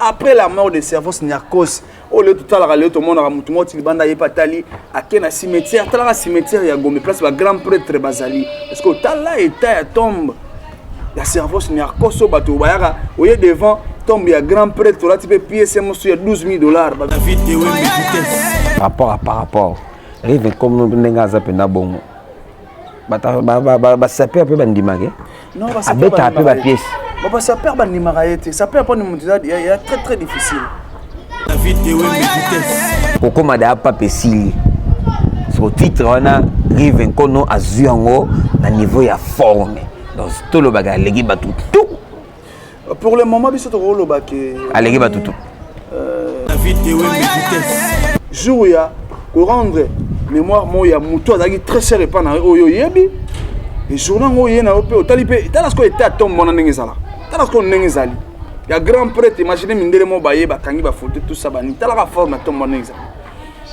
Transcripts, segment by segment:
Après la mort de Servos Niarchos, au lieu de tout le monde a mutué, banda yepatali, à quel cimetière, tout le cimetière ya Gombe place, le grand prêtre Bazali. Parce que tout là était tombe, la Servos Niarchos au bateau, bayara, au lieu devant tombe ya grand prêtre, là tu peux payer ces monstres ya $12 000. Par rapport, rive comme nous n'enga zapena bon. Ça peut un peu bandimage. Non, ça peut un peu la pièce. Ça perd pas de ça perd pas de il y a très difficile. Pourquoi madame pas pessil? Sur titre on a rive kono azuango na niveau ya forme. Donc tout le bagage legi batu tout. Pour le moment biso to rolo ba ke alegi batu tout. Jour ya ko rendre mémoire mo ya muto azaki très cher et pas na oyo yebi. Et journal ngo yena ope otalipe talasko était tombe mona ngezala. Talasko ngezali. Ya grand prêtre imaginez mindele mo baye ba kangi ba photo tout ça bani. Talaka forme tombe mona ngezala.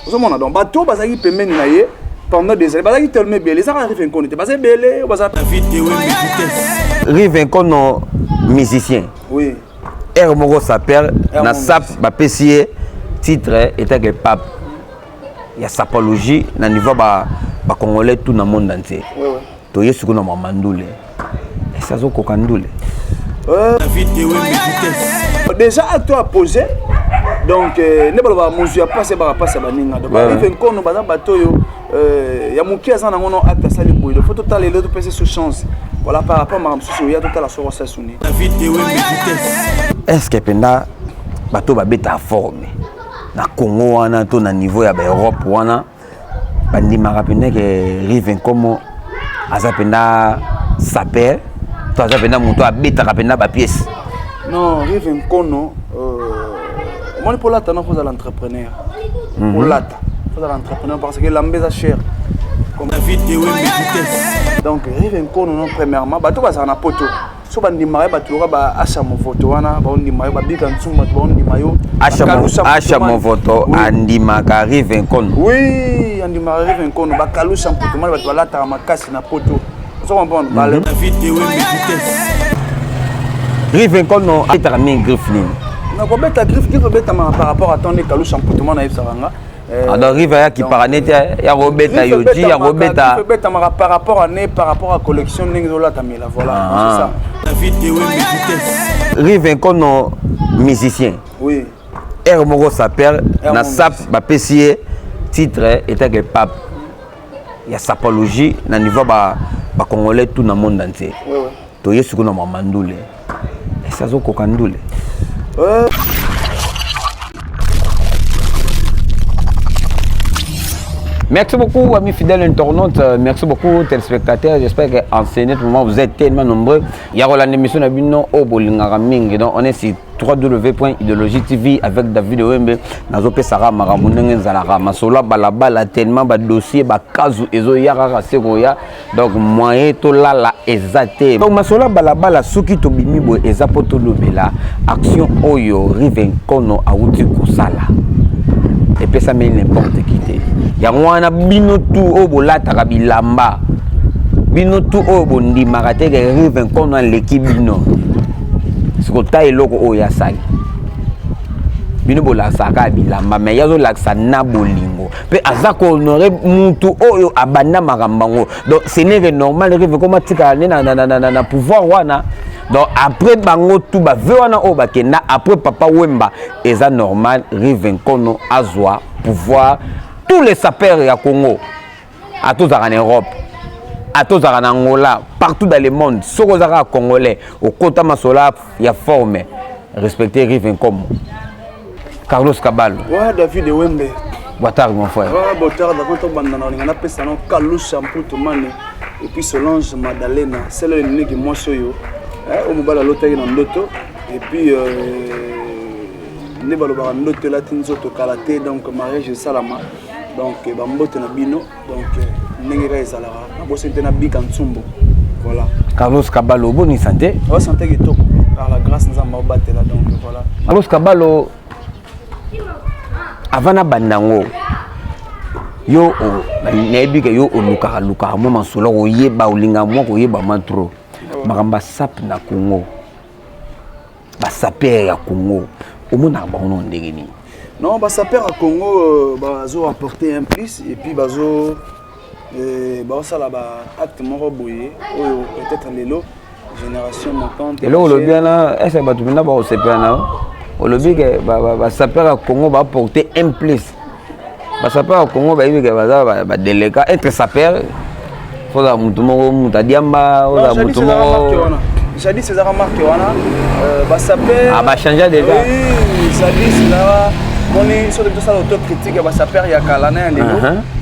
Ozo mona donc bato bazaki pemeni na ye pendant des années bazaki tellement belé ça arrive en était bazé belé bazaki rive kono musicien. Oui. Moko s'appelle na sap ba pesier titre était que pape. Il y a sapologie na niveau ba congolais tout dans le monde entier. Oui oui. To yesu kuna mamandoule. Et ça zo kokandoule. Déjà à toi poser donc ne ba mozu passer ba baninga donc rive kono baza bato yo ya mukia sana ngono acte sali boy il faut total les autres passer sous chance. Voilà par rapport à ma souci il y a total la sorose suni. Est-ce que penda bato ba beta forme na Congo wana to na niveau ya ba Europe wana bandima rapine que rive comme azapenda saper to azapenda muto abeta rapenda ba pièce. Non rive nkono moi pour là t'en faut à l'entrepreneur pour là faut à l'entrepreneur parce que l'ambeza cher comme donc rive nkono non premièrement bato ba na poto so bandima bato ba acha mon photo wana ba ondima ba bika nsumba ba ondima yo acha mon photo andima ka rive nkono oui andima rive nkono ba kalusha poto mal bato la ta makasi na poto so comprendre ba rive nkono etara min griffe ni na ko beta griffe beta par rapport à ton kalusha poto na yebsaranga alors rive ya ki paranete ya robeta yoji ya robeta beta par rapport à collection ningola tamela voilà c'est ça rive nkono musicien. Oui. Moko s'appelle na sap ba pesier titre était que pape. Il y a sapologie na niveau ba congolais tout dans le monde entier. Oui oui. To yesu kuna mamandoule. Et ça zo kokandoule. Merci beaucoup amis fidèles internautes, merci beaucoup téléspectateurs, j'espère qu'en ce moment vous êtes tellement nombreux. Il y a une émission Nabino au Bolingara Ming, donc on est sur www.idéologie TV avec David Wembe, Nazope Sarah Maramunenge Zalara, Masola Balabala tellement ba dossier ba kazu ezo yarara segoya, donc moyen to la ezate. Donc Masola Balabala soki to bimi bo ezapoto lobela, action oyo riven kono auti kusala. Et puis ça met n'importe qui. Il y a un bino tout au bolata bilamba. Bino tout au bondi marate que rive qu'on a l'équipe bino. Ce que taille logo o ya sagi. Bino bola saka bilamba mais yazo laksa na bolingo. Pe azako honoré mutu oyo abanda marambango. Donc ce n'est normal rive comme tika na pouvoir wana. Donc après bango tout ba vewana o bakena après papa Wemba eza normal rive kono azwa pouvoir tous les sapeurs ya Congo à tous en Europe à tous en Angola partout dans le monde soko zaka congolais au kota masola ya forme respecter rive comme Carlos Cabalo. Ouais David Wembe. Boitard mon frère. Ouais boitard da konto bandana ngana pesa no Carlos Champuto mane et puis Solange Madalena c'est le niki mosoyo. Au mobile l'hôtel dans l'auto et puis ne va le voir en hôtel là tinzo to kalaté donc mariage salama donc bambote na bino donc n'engera esalara bo santé na bika ntsumbo voilà. Carlos Cabalo bonne santé. Oh santé qui top par la grâce nous avons battu là donc voilà. Carlos Cabalo avant na bandango yo nebi ke yo luka mo masolo ko yeba ulinga mo ko yeba mantro. Maramba sap na Congo. Ba saper ya Congo. au moins na bango ndenge ni. Non, bah ça perd à Congo, bazo apporter un plus et puis bazo ça là bas acte moro boyé, peut-être les lots génération montante. Et là le bien là, est-ce que tu m'as pas CPA là? Au lobby que ça perd à Congo va apporter un plus. Bah ça perd à Congo va dire que va déléguer être ça perd. Faut la mutumo mutadiamba, ou la mutumo. J'ai dit César marqué wana, bah ça perd. Ah bah changer déjà. Oui, ça dit c'est là. Moni sur de ça l'autocritique bah ça perd ya kalana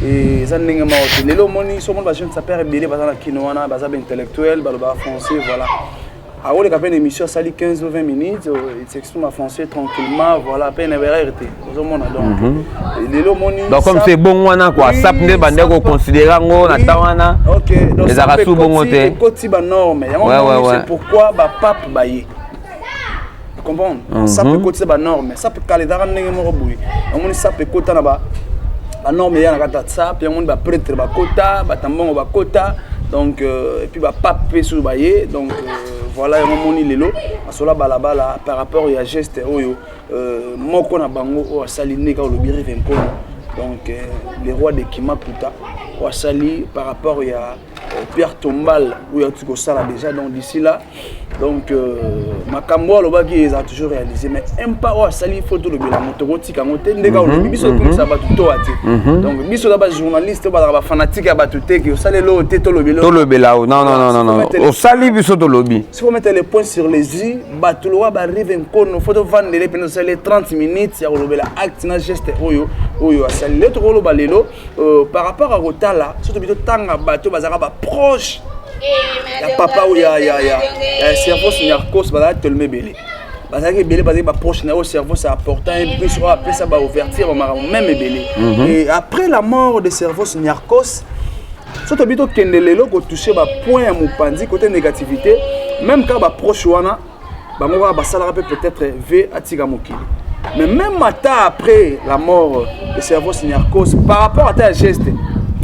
et ça n'engage pas les lots moni sur mon bah jeune ça perd belé bah dans kinoana bah ça intellectuel bah le français voilà. Ah ouais les gars une émission ça lit 15 ou 20 minutes il s'exprime en français tranquillement voilà peine vérité aux monde donc les lots moni donc comme c'est bon wana quoi ça peut bander ko considérer ngo na tawana OK donc les arasu bon côté côté ba norme c'est pourquoi bah pape baye comprendre ça peut côté ba norme ça peut caler dans ndenge moko boui on ça peut côté na ba norme ya na kata ça puis on ba prêtre ba kota ba tambongo ba kota donc et puis ba pape sous baye donc voilà on moni lelo asola balabala par rapport à geste oyo moko na bango o asali ka lo biri venko donc les rois de Kimakuta o asali par rapport à Pierre Tombal où il y a tout ça là déjà donc d'ici là donc makambo lo baki ils ont toujours réalisé mais un pas o asali photo le bela motokoti kangote ndeka lo biso comme ça ba tout ati donc biso là ba journaliste ba fanatique ba tout te que ça le te to le bela non o sali biso to lobby si vous mettez les points sur les i ba tout lo ba arrive en kono photo vendre les pendant les 30 minutes ya lo bela acte na geste oyo asali le to lo ba lelo par rapport à Rotala surtout bito tanga bato bazaka ba proche ya papa ou ya cerveau Narcos bazaka tellement belé bazaka belé bazaka ba proche na au cerveau ça important et puis sur après ça va ouvertir même belé et après la mort de cerveau Narcos surtout bito kendelelo ko toucher ba point ya mopandi côté négativité même quand ba proche wana bango ba sala peut-être v atika mokili mais même matin après la mort de cerveau Narcos par rapport à ta geste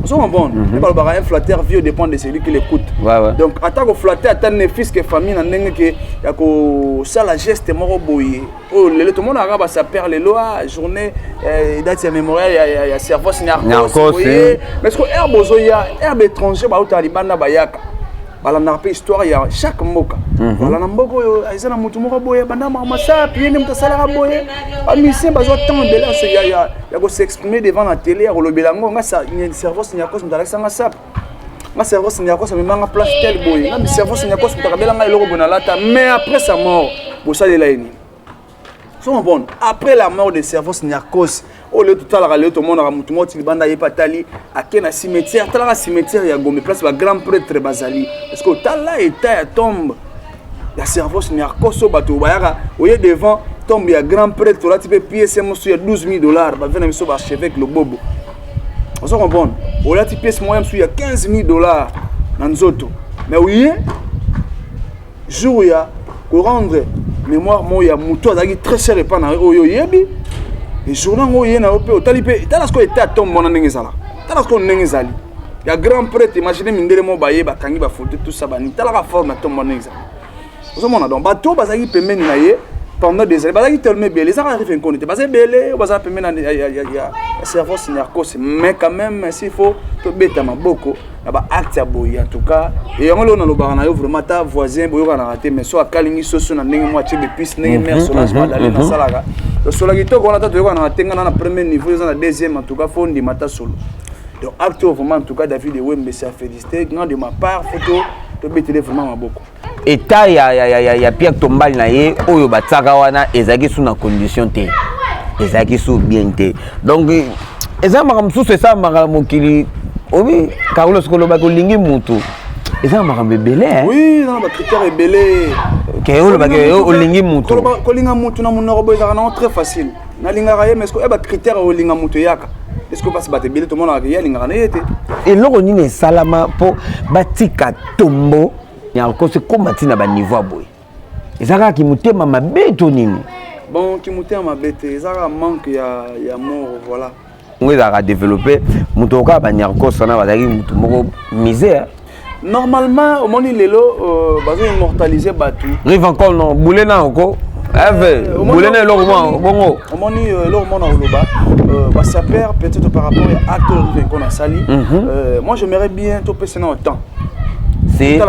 sont bon un flatteur vieux dépend de celui qui l'écoute donc attaque au flatteur attend les fils que famille na ndenge que ya ko sala geste moko boye oh le tout le monde arabe ça perd les lois journée date mémorial ya cerveau Narcos mais est-ce que herbe ozoya herbe étranger ba utalibana bayaka bala na pe histoire ya chaque mboka bala na mboko yo aizana mutu moko boye banda mama sa puis ne mutasala boye amisi bazo tembela se ya ko s'exprimer devant la télé ya kolobela ngo nga sa cerveau Narcos mutala nga sap nga cerveau Narcos me manga place tel boye nga cerveau Narcos mutakabela nga eloko bona lata mais après sa mort bo salela ini sont bon après la mort de cerveau Narcos au lieu tout à l'heure tout le monde a mutu moti banda yepa tali akena cimetière tala cimetière ya Gombe place ba grand prêtre bazali parce que tala état ya tombe ya cerveau Narcos au bateau bayaka oye devant tombe ya grand prêtre là tu peux payer c'est monsieur ya $12,000 ba venir monsieur archevêque le bobo on se comprend au là tu payes moyen monsieur ya $15,000 dans nzoto mais oui jour ya ko rendre mémoire moya mutu azaki très cher pas na oyo yebi et journal ngoye na ope otalipe tala sko était tombe mona ndenge zala tala sko ndenge zali ya grand prêtre imaginez mindele mo baye bakangi ba photo tout ça bani tala ka forme na tombe ndenge zala oso mona donc bato bazaki pembeni na ye pendant des années bazaki tellement belé ça arrive en connaître bazaki belé bazaki pembeni ya cerveau Narcos mais quand même s'il faut to beta maboko na ba acte ya boye en tout cas et on lo na lo barana yo vraiment ta voisin boyo kana raté mais so akalingi soso na ndenge mo atie bepis ndenge mer Solange madali na salaka le Solange to ko na ta to kana tenga na premier niveau na deuxième en tout cas fondi mata solo donc acte vraiment en tout cas David Wembe c'est à féliciter grand de ma part photo to betele vraiment maboko état ya Pierre Tombal na ye oyo batsaka wana ezaki sous na condition te ezaki sous bien te donc eza makambo sous ça makambo mokili obi Carlos Koloba ko lingi mutu eza makambo belé oui non ba critère belé ke olo ba ke o lingi mutu ko linga mutu na munoko boza na très facile na linga raye mais est-ce que ba critère o linga mutu yaka est-ce que passe ba te belé tout le monde a linga na yete et loko nini salama po batika tombo Narcos combattre na ba niveau boy ezaka ki mutema mabeto nini bon ki mutema mabete ezaka manque ya mort voilà on a développé mutoka ba Narcos na bazaki mutu moko misère normalement au moni lelo bazo immortaliser batu rive encore non boulé na encore boulene lormo bongo omoni lormo na oloba ba saper peut-être par rapport à acte qu'on a sali moi j'aimerais bien to passer dans temps c'est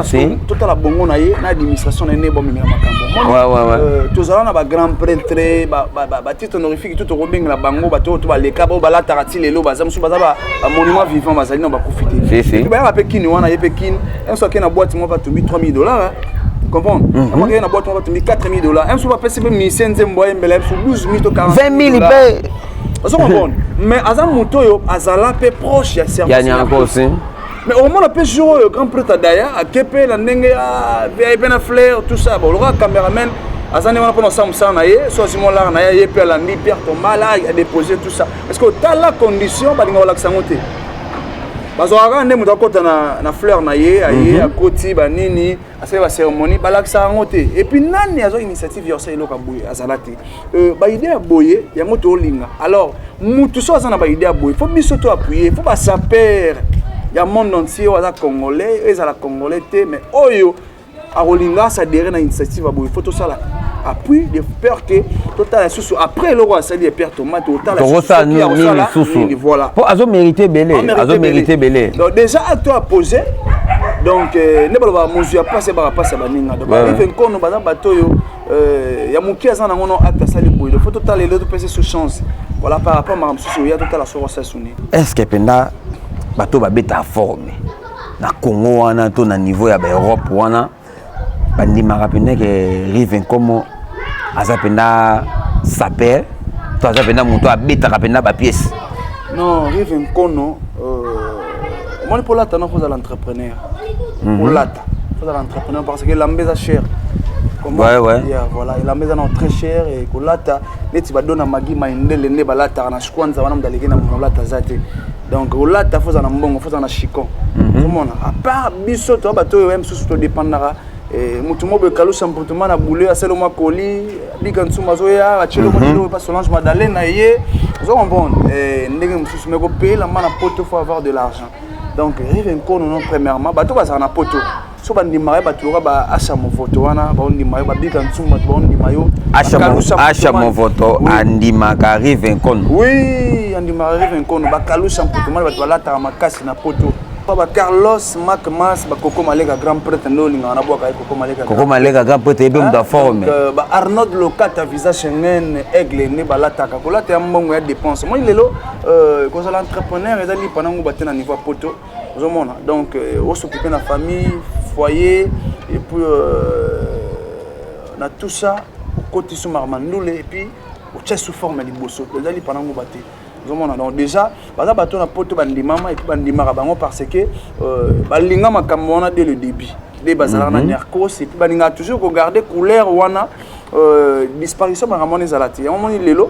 tout à la bongo na administration na ne bon mimela makambo tous allons na ba grand prêtre ba titre honorifique tout robing la bango ba to ba leka ba la tarati lelo ba zamsu ba ba monument vivant ba zali na ba profiter c'est ba Pékin wana ye Pékin un soit qui na boîte moi va tomber $3,000 comprendre moi qui na boîte moi va tomber $4,000 un soit pas passer même 1500 mboye mbele sur 12 000 40 20 000 paye ça comprendre mais azam motoyo azala pe proche ya service ya ni encore aussi. Mais au moins, on peut jouer au grand prêtre d'ailleurs, à Kepe, la Nengue, à VIP, à Flair, tout ça. Bon, le caméraman, à Zané, on a pensé à ça, soit Simon là, on a eu Pierre Landi, Pierre Thomas, là, il a déposé tout ça. Parce que dans la condition, on va l'accenter. Parce qu'on a un côté na Fleur, à côté, à Nini, à la cérémonie, à l'accenter. Et puis, il y a une initiative, il y a une Azalati. L'idée à boyer, il y a un autre ligne. Alors, tout ça, on a une idée à boyer. Il faut bien s'auto-appuyer, il faut pas s'appeler. Il y a un monde entier, il y a Congolais, il y a Congolais, mais Oyo, à Rolinga, ça derrière une initiative, il faut tout ça là. Appui, de peur que total la sous après le roi, ça dit Pierre Thomas, total la sous voilà. Pour azo mériter belé, azo mériter belé. Donc déjà acte à poser. Donc ne pas mesure passer par passer baninga. Donc arrive nkono baza bato yo ya muki azana ngono acte sali boy. Il faut total les autres passer sous chance. Voilà par rapport à madame sous ya total la sorosa suni. Est-ce que penda bato ba beta forme na Congo wana to na niveau ya ba Europe wana bandi marapene ke rive comme azapenda saper to azapenda muto abeta kapenda ba pièce non rive nkono moi pour lata non faut à l'entrepreneur pour lata faut à l'entrepreneur parce que l'ambeza cher ouais voilà la maison non très cher et pour lata neti ba dona magi maindele ne ba lata na shkwanza wana mdaleke na lata zate. Donc là ta faut en mbongo faut en chicon comment à part biso to bato même sous to dépendra et mutumo be kalu samputement na boulé à seulement colis bikansu mazoya achelo mo pas Solange Madeleine na ye zo comprendre ndenge mususu me ko payer la mana poto faut avoir de l'argent donc rive nkono non premièrement bato ba na poto so ba ndimara bato ba acha mo photo wana ba ndimara ba bikansu ba ndimayo acha mo photo andima ka rive nkono oui andima rive nkono ba kalu samputement ba to la ta makasi na poto ba Carlos Mac Mas ba Koko Malega grand prêtre ndolinga na boka Koko Malega grand prêtre ebe mda forme ba Arnold Lokata visage Schengen aigle ne ba lataka ko lata mbongo ya dépense moi lelo ko za l'entrepreneur ezali panango ba tena niveau poto ozomona donc on s'occuper na famille foyer et puis na tout ça côté sous marmandoule et puis au tchè sous forme liboso ezali panango ba te. Donc déjà, baza bato na poto bandimama et puis bandimara bango parce que balinga makambo wana dès le début. Les bazala na nercos et puis balinga toujours regarder couleur wana disparition ba ramone zalati. Ya moni lelo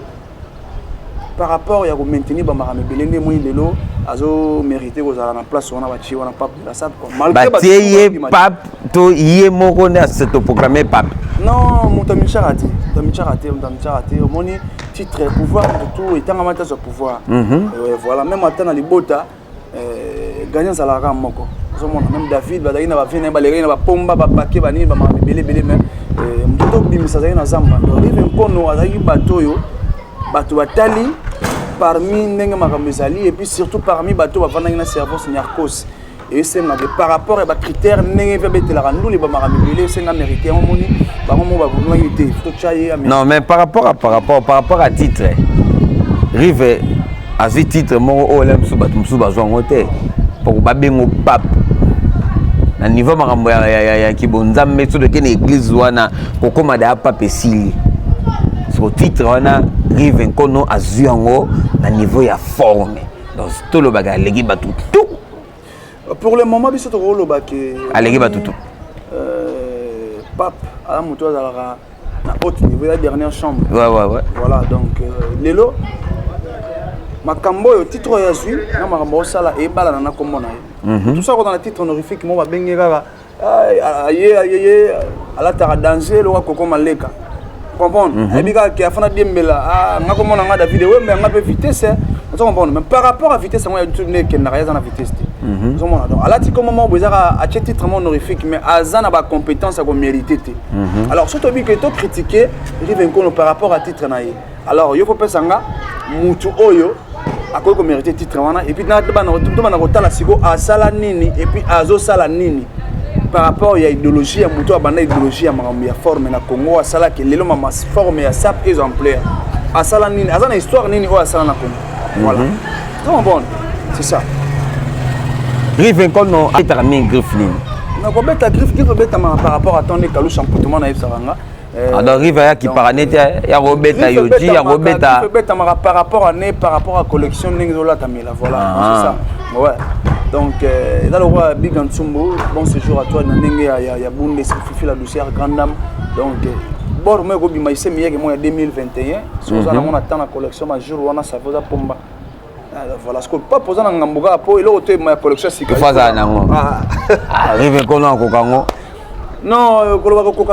par rapport ya ko maintenir ba marame belende moi lelo azo mériter ko zala na place wana ba chi wana pape la ça malgré ba tiye pape to yé moko na se to proclamer pape. Non, Moutamicha raté. Moni titre pouvoir de tout et tant amata sur pouvoir. Voilà, même attendre les bota gagnant ça la ram moko. Même David badai na ba vena ba lerina ba pomba ba paquet ba ni ba ma belé même mto bimisa za na zamba. Rive nkono azaki bato yo bato batali parmi ndenge makamezali et puis surtout parmi bato ba vana na service nyarkos. Et c'est par rapport à critères n'engagés la randou les bamaramibélé c'est mérité en moni non mais par rapport à titre rive à ce titre mon olem suba zongote pour babengo pape na niveau makambo ya kibonzambe to de ken église wana kokoma da pape sili so titre wana rive nkono azuango na niveau ya forme donc tout le bagage legi batu tout. Pour le moment, il faut que pape à la moto à haute niveau, la dernière chambre. Ouais. Voilà, donc Lelo, Makambo, le titre Yazui, Makambo Sala et Balana Komona. Tout ça, dans le titre honorifique, moi, Bengera, à la terre danger, le roi Koko Maleka. Comprendre? Et bien, qui a fait un Dembela, on a commencé à David, mais on a fait vitesse. Mais par rapport à vitesse, moi, il y a tout qui n'a rien à vitesse. donc alati comme moment bozaka a titre honorifique mais azana ba compétence à mériter. Alors surtout que to critiquer Rive Nkono par rapport à titre naïe. Alors yo faut penser nga mutu oyo akoki mériter titre wana et puis na bana kotala siko asala nini et puis azo sala nini par rapport à idéologie ya mutu abanda idéologie ya makambo ya forme na Congo asala ke lelo mama forme ya sap exemplaire asala nini azana histoire nini o asala na Congo. Voilà. Donc bon, c'est ça. Rive Nkono a été ramené griffe nini. Na ko beta griffe beta par rapport à ton écalou champotement na Saranga. Alors Rive ya ki paranete ya robeta yoji ya robeta par rapport à collection n'ingola tamela voilà c'est ça. Ouais. Donc là le roi Big Ansumbo, bon séjour à toi na ya bunde Fifi la douceur grande dame. Donc bon moi ko bima ise miye mo ya 2021 so za na mona tant na collection ma jour wana ça va pomba. Voilà ce que pas poser na ngambuka po ilo te ma collection sika. Faza nango. Rive Nkono ko kango. Non,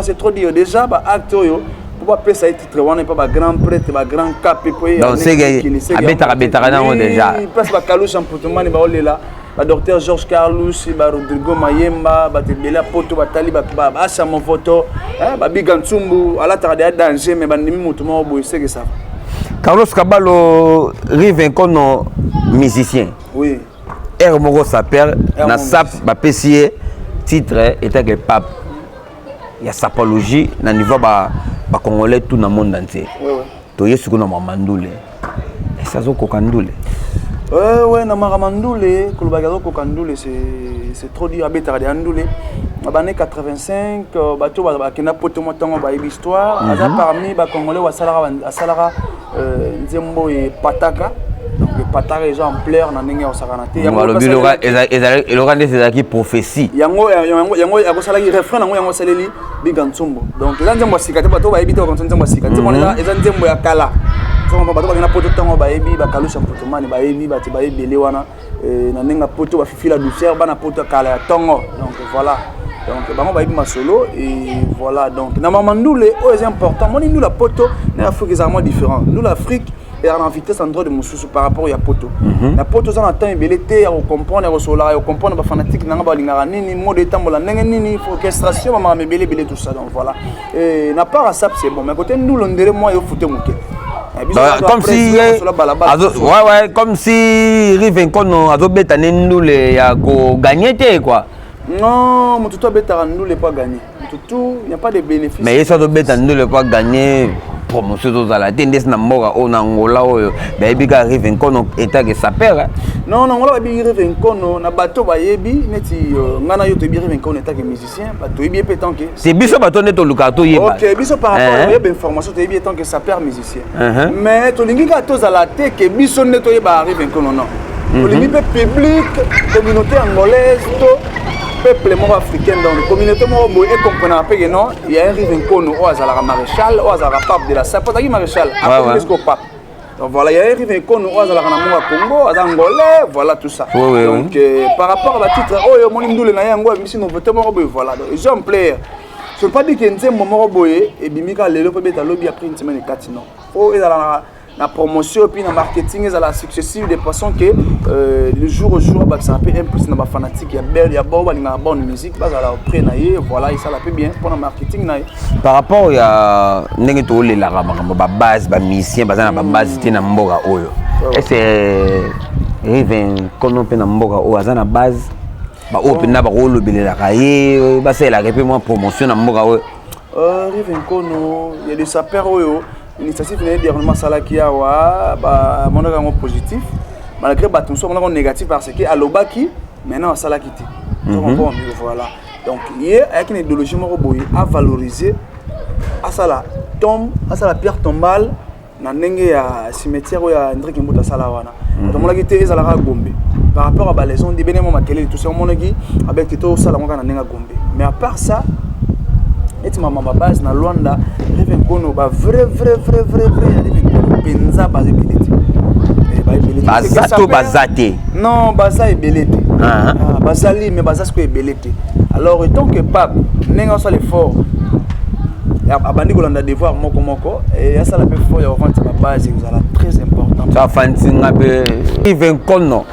c'est trop dur. Déjà, acteur, pour pas ça titre, on n'est pas grand prêtre, grand cap. Donc, c'est déjà. Il passe par Carlos Champotement, le docteur Georges Carlos, Rodrigo Mayemba, Bela Poto, Batali, Assa mon photo, Big Ansumbu, à la tarde danger, mais Bandimi Moutouma, c'est que ça. Carlos Cabalo, Rive Nkono, musicien. Oui. Hermoro Saper, na sap, Bapessier, titre, était que pape. Il y a sapologie na niveau ba congolais tout dans le monde entier. Oui. To yesu ko na mandoule. Et ça zo kokandoule. Ouais na mandoule, ko ba ko kandoule c'est trop dur abeta de andoule. Abane 85 bato ba kena poto motongo ba histoire, aza parmi ba congolais wa salara nzembo et pataka. Donc le pataka exemplaire na ndenge au sakanate. Il aura des prophéties. Yango akosala refrain nango yango saleli Big Ansumbo. Donc eza nzembo sikate bato ba ebita ko nzembo sikate. Mona eza nzembo ya kala. So bato ba kena poto tango ba ebi ba kalusha potomani ba ebi ba ba ebele wana na ndenge poto ba fifi la douceur bana poto kala ya tongo. Donc voilà. Donc bango ba ebi masolo et voilà donc na mamandoule c'est important. Moni nous la poto na Afrique est vraiment différent. Nous l'Afrique et en vitesse en droit de Moussou par rapport à poto. La poto ça entend ébelité à comprendre à solar à comprendre ba fanatique nanga ba lingara nini mode etambola ndenge nini orchestration mama mebele belé tout ça donc voilà. Et na part à ça c'est bon mais côté nous l'ondere moi yo fouté mouké. Comme si comme si Rive Nkono azo beta ndoule ya ko gagner té quoi. Non, mon tout beta ndoule pas gagner. Tout il n'y a pas de bénéfice. Mais ça doit beta ndoule pas gagner. Promotion dans la tendance na mboka o na Angola oyo ba ebika Rive Nkono eta que ça perd. Non Angola ba bi Rive Nkono na bato ba yebi neti ngana yo to bi Rive Nkono eta que musicien bato yebi pe tant que c'est biso bato neto lukato yeba. OK biso par rapport à yeba information to yebi tant que ça perd musicien. Mais to lingi ka to za la te que biso neto yeba Rive Nkono non. To lingi pe public communauté angolaise to peuple africain dans la communauté et comprendre que non il y a un Rive Nkono au azala maréchal au azala pape de la sapotaki maréchal après jusqu'au pape donc voilà il y a un Rive Nkono au azala na monga Congo azangolais voilà tout ça donc par rapport à la titre oh yo moni ndule na yango misi no vote mo boy voilà donc exemplaire je ne pas dire que nzembo mo boy et bimika lelo pe beta lobby après une semaine 4 non oh ezala la promotion et puis le marketing est à la successive des façons que le jour au jour ça peut impliquer dans ma fanatique il y a belle il y a bonne musique bah alors après naïe voilà et ça la peut bien pour le marketing naïe par rapport à n'engue to le la ba base ba musicien ba na ba base te na mboka oyo est Rive Nkono pe na mboka oyo azana base ba open na ba rolo belela kaye ba c'est la repé moi promotion na mboka oyo Rive Nkono il y a des sapeurs oyo l'initiative n'est dernièrement salaki awa ba monaka ngo positif malgré batunso monaka négatif parce que alobaki maintenant salaki ti bon voilà donc il y a une idéologie moko boye à valoriser à sala tombe à sala pierre tombale na ndenge ya cimetière ya André Kimbuta sala wana donc monaki te ezalaka Gombe par rapport à balaison de benemo makele tout ça monaki avec to sala monaka na ndenge Gombe mais à part ça et maman base na Luanda Rive Nkono ba vrai Rive Nkono penza ba ebelete bazato bazate non baza ebelete bazali mais baza ce que ebelete alors tant que pape nenga ça l'effort abandi kolanda devoir moko et ça la peut fort ya vente ma base ça la très important ça fantinga be Rive Nkono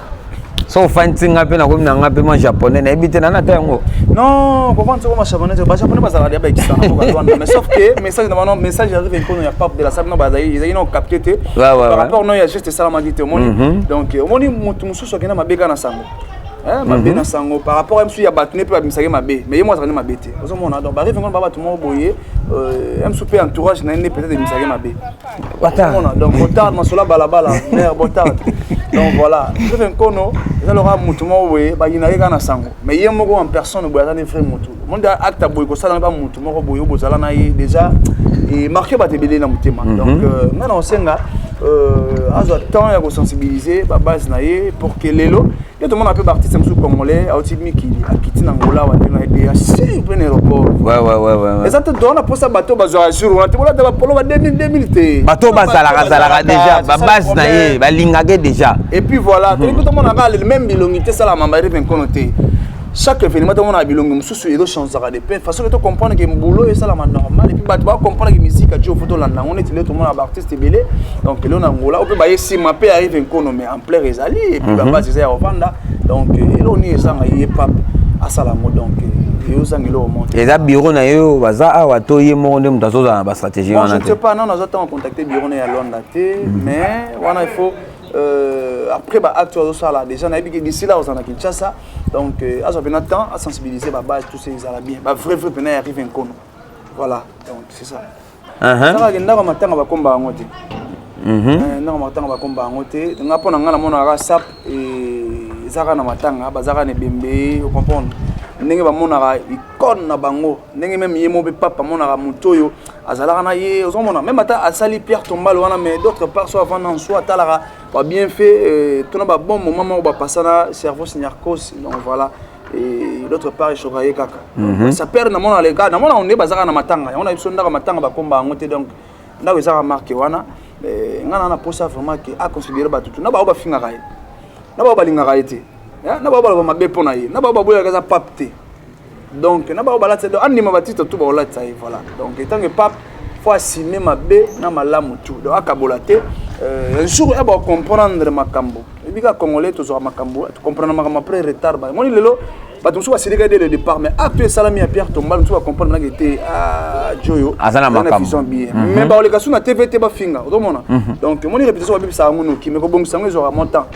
so fantinga pe na ko na ngape ma japonais na ebité na tango non comment tu ma japonais bazala dia ba kisana ko mais sauf que message na message arrive quand il y a pas de la salle na bazai ils ont capté par rapport non il y a juste ça la magité donc au moni mutu mususu akena mabeka na sango mabe na sango par rapport à monsieur ya batune pe ba misake mabe mais moi ça ne mabe te ozo mona donc arrive quand ba tout mo boyer MSP entourage na ne peut-être de misake mabe voilà donc botard na sola balabala mer botard donc voilà je fais un kono ça l'aura mutu mo boyer ba ina na sango mais yé moko en personne boyer na frère mutu monde acte boyer ko ça na ba mutu moko boyer bozala na déjà et marqué ba te belé na mutema donc ngana osenga azo temps ya ko sensibiliser ba base na yé pour que lelo tout le monde a pu partir c'est congolais a aussi mis qui a quitté Angola ou a été à si plein aéroport ouais et ça te donne pour ça bateau bazwa jour on te vola de polo 2000 bateau bazala déjà ba base na yé ba lingage déjà et puis voilà tout le monde a le même bilongité ça la mambari vient connoter chaque événement tout le monde a bilongo mususu et do change de paix façon que tu comprendre que boulot et ça la normal et puis ba tu vas comprendre que musique a dit au photo là on est tout le monde a artiste belé donc là en Angola on peut ba si ma paix arrive en kono mais en plein Rezali et puis ba base c'est à Rwanda donc là on est ça y est pas à ça la mode donc et aux anglo monte et ça bureau na yo baza awa to ye mo ndem tazo za ba stratégie on ne sait pas non nous attend contacter bureau na Londres mais voilà il faut après bah acteur ça là déjà na bi d'ici là on a Kinshasa donc à ça bien temps à sensibiliser ba base tous ces arabes ba vrai pena arrive en kono voilà donc c'est ça ça va genda ko matanga ba komba ngote na matanga ba komba ngote ngapona ngana mona ka sap et zaka na matanga ba zaka ne bembe vous comprendre ndenge ba mona ka icône na bango ndenge même yemo be papa mona ka mutoyo azalaka na ye ozomona même ata asali Pierre Tombal wana mais d'autre part soit avant en soi talara pas bien fait tout na ba bon moment où ba passer cerveau narcos donc voilà et l'autre part chokaye kaka ça perd na mona les gars na mona on est bazaka na matanga on a biso ndaka matanga ba komba ngote donc ndako ezaka marqué wana ngana na posa vraiment que a considérer ba tout na ba finga kaye na ba linga été na ba ba mabe pona ye na ba boya kaza papte donc na ba la tete anima batito tout ba la tsaye voilà donc étant que pape faut assumer mabe na malamu tout donc akabolate un jour e ba comprendre makambo et bika congolais to zo makambo comprendre makambo après retard ba ngoni lelo ba tout so asirika dès le départ mais acte salami à Pierre Tombal tout va comprendre que était à Joyo azana makambo mais ba oleka suna TVT ba finga otomona donc moni répétition ba bibisa ngono ki mais ko bongisa ngo zo montant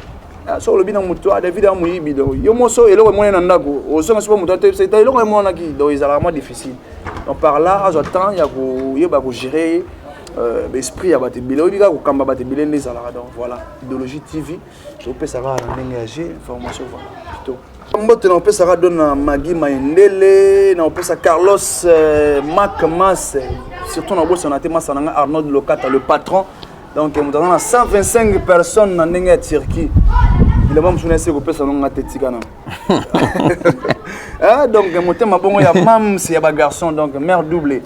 so le bina muto a David amuyi bido yo moso eloko mona na ndako osonga so muto te c'est eloko mona ki do ezala vraiment difficile donc par là j'attends ya ko yeba ko gérer l'esprit ya baté bilo bika ko kamba baté bilo les ala donc voilà idéologie TV je peux ça va engagé information voilà plutôt mbote na pesa ka dona Magi Maendele na pesa Carlos Mac Mas surtout na bossa na te Mas na Arnaud Lokata le patron donc nous avons 125 personnes dans la Turquie. Il a même souhaité que personne n'a été tigana. Donc monter ma bonne ya mam c'est un garçon donc mère doublée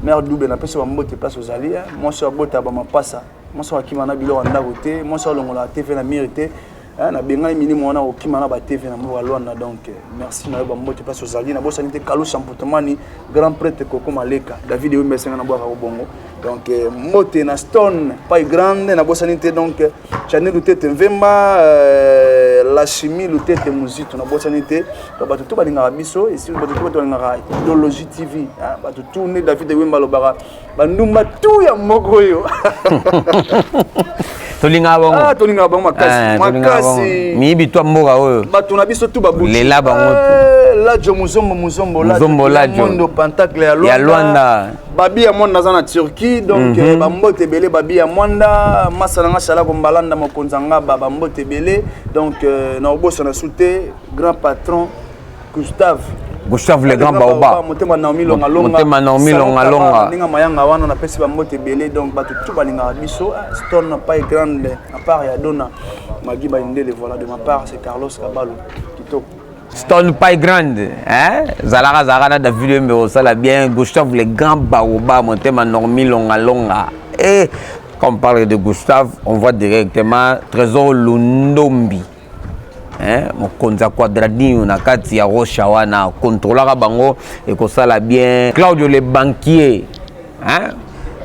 na personne va monter place aux alliés. Moi sur bota ba ma passa. Moi sur akimana bilo anda côté. Moi sur longola TV na mérité. Na benga minimum na okimana ba TV na mo walona donc merci na ba monter place aux alliés. Na bossa nité Kalo Champotomani grand prêtre Koko Maleka. David Wimbe senga na boa ka bongo. Donc moté na stone pas grande na bossa nité donc channel lutete Mvemba la chimie lutete muzito na bossa nité ba tout ba linga biso et si ba tout ba linga idéologie TV ba tout tourner David Wimba lobara ba ndumba tout ya mokoyo tolinga bango tolinga bango makasi mibi to mboka oyo bato na biso tout babuti lela bango la jo muzombo la mondo pentacle ya Luanda babi ya monde na Turquie donc bambote belé babi ya mwanda masalanga shala ko mbalanda mokonzanga bambote belé donc na oboso na souté grand patron Gustave le grand baoba motema na milonga longa ninga mayanga wana na pesi bambote belé donc bato tout balinga biso stone pas grande à part ya dona Magi Maendele voilà de ma part c'est Carlos Kabalo kitoko Stone pas grande, hein? Zara David Mbero ça la bien. Gustave le grand baoba montema normi longa. Et quand on parle de Gustave, on voit directement Trésor Lundombi. Hein? Mon konza quadradinho na kati ya Rocha wana contrôlera bango et que ça la bien. Claudio le banquier, hein?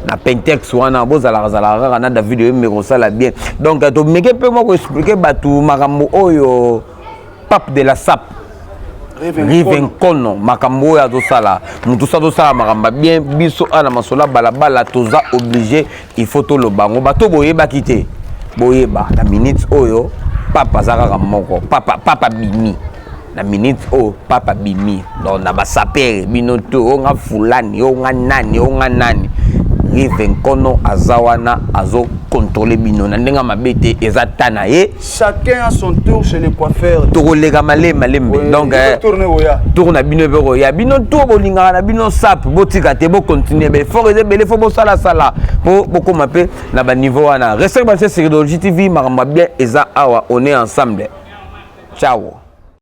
na Pentex wana bozala kazala na David mais ko sala bien donc to meke pe moi ko expliquer batu makambo oyo pape de la SAP Riven Kono makambo ya do sala mutu sa do sala makamba bien biso ana masola balabala toza obligé il faut to lo bango bato boyeba kité boyeba na minute oyo papa zaka moko papa bimi na minute o papa bimi donc na basapere binoto o nga fulani o nga nani Riven Kono azawana azo contrôler bino na ndenga mabete ezatana ye chacun a son tour chez les coiffeurs to lega malembe donc tourna bino bero ya bino to bolinga na bino sap botika te bo continuer be faut bo sala bo koma pe na ba niveau wana restez sur Logitv TV maramba bien eza awa on est ensemble ciao.